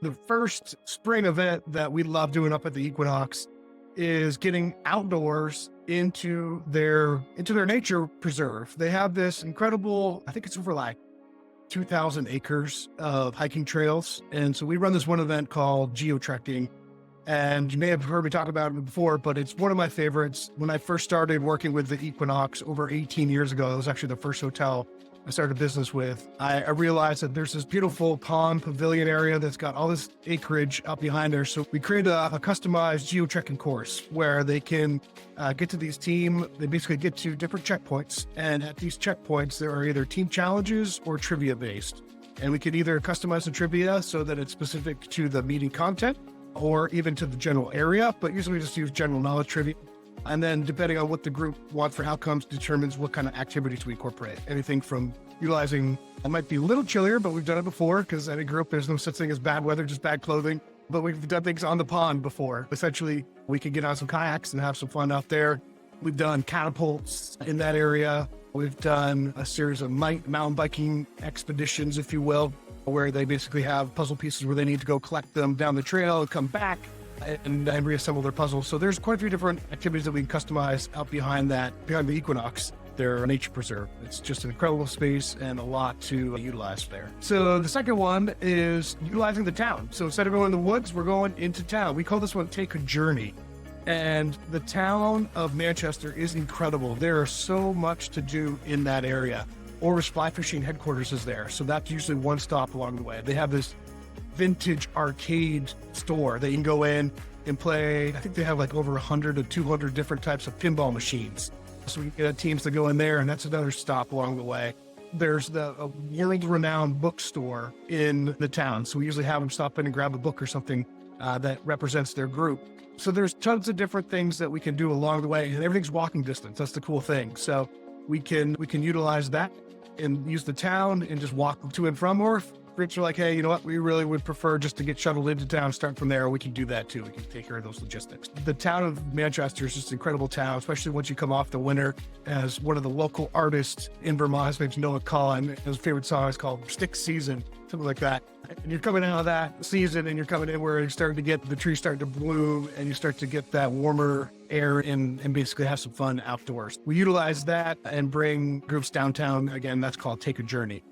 The first spring event that we love doing up at the Equinox is getting outdoors into their nature preserve. They have this incredible, I think it's over like 2,000 acres of hiking trails. And so we run this one event called geotrekking. And you may have heard me talk about it before, but it's one of my favorites. When I first started working with the Equinox over 18 years ago, it was actually the first hotel I started a business with. I realized that there's this beautiful pond pavilion area that's got all this acreage up behind there. So we created a customized geotrekking course where they can get to these they basically get to different checkpoints. And at these checkpoints, there are either team challenges or trivia based. And we can either customize the trivia so that it's specific to the meeting content or even to the general area, but usually we just use general knowledge trivia. And then depending on what the group wants for outcomes determines what kind of activities we incorporate. Anything from utilizing, it might be a little chillier, but we've done it before because at a group, there's no such thing as bad weather, just bad clothing. But we've done things on the pond before. Essentially, we can get on some kayaks and have some fun out there. We've done catapults in that area. We've done a series of mountain biking expeditions, if you will, where they basically have puzzle pieces where they need to go collect them down the trail and come back and reassemble their puzzles. So there's quite a few different activities that we can customize out behind the Equinox, their nature preserve. It's just an incredible space and a lot to utilize there. So the second one is utilizing the town. So instead of going in the woods, we're going into town. We call this one Take a Journey. And the town of Manchester is incredible. There is so much to do in that area. Oris Fly Fishing headquarters is there. So that's usually one stop along the way. They have this vintage arcade store that you can go in and play. I think they have like over 100 to 200 different types of pinball machines. So we get teams to go in there, and that's another stop along the way. There's a world-renowned bookstore in the town. So we usually have them stop in and grab a book or something that represents their group. So there's tons of different things that we can do along the way, and everything's walking distance. That's the cool thing. So we can utilize that and use the town and just walk to and from, or if groups are like, hey, you know what, we really would prefer just to get shuttled into town, start from there, we can do that too. We can take care of those logistics. The town of Manchester is just an incredible town, especially once you come off the winter. As one of the local artists in Vermont, his name's Noah Collin, his favorite song is called Stick Season, something like that. And you're coming out of that season and you're coming in where you're starting to get the trees starting to bloom and you start to get that warmer air and basically have some fun outdoors. We utilize that and bring groups downtown. Again, that's called Take a Journey.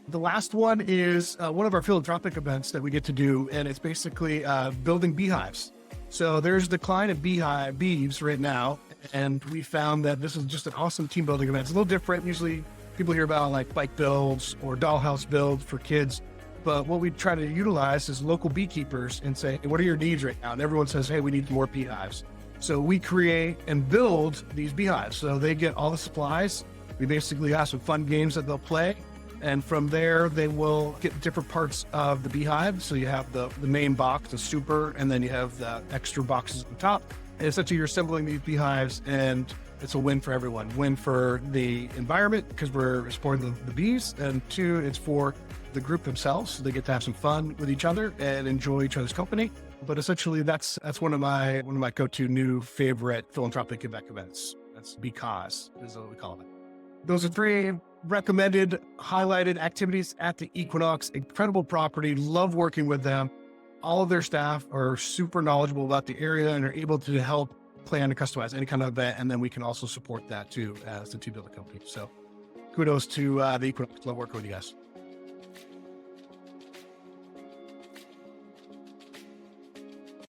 The last one is one of our philanthropic events that we get to do, and it's basically building beehives. So there's a decline of beehives right now, and we found that this is just an awesome team building event. It's a little different. Usually people hear about like bike builds or dollhouse builds for kids, but what we try to utilize is local beekeepers and say, hey, what are your needs right now? And everyone says, hey, we need more beehives. So we create and build these beehives. So they get all the supplies. We basically have some fun games that they'll play. And from there, they will get different parts of the beehive. So you have the main box, the super, and then you have the extra boxes on top. And essentially, you're assembling these beehives, and it's a win for everyone. Win for the environment, because we're supporting the bees, and two, it's for the group themselves. So they get to have some fun with each other and enjoy each other's company. But essentially, that's one of my go-to new favorite philanthropic events. That's BeeCause, is what we call it. Those are three recommended, highlighted activities at the Equinox. Incredible property. Love working with them. All of their staff are super knowledgeable about the area and are able to help plan and customize any kind of event. And then we can also support that too as the team building company. So kudos to the Equinox. Love working with you guys.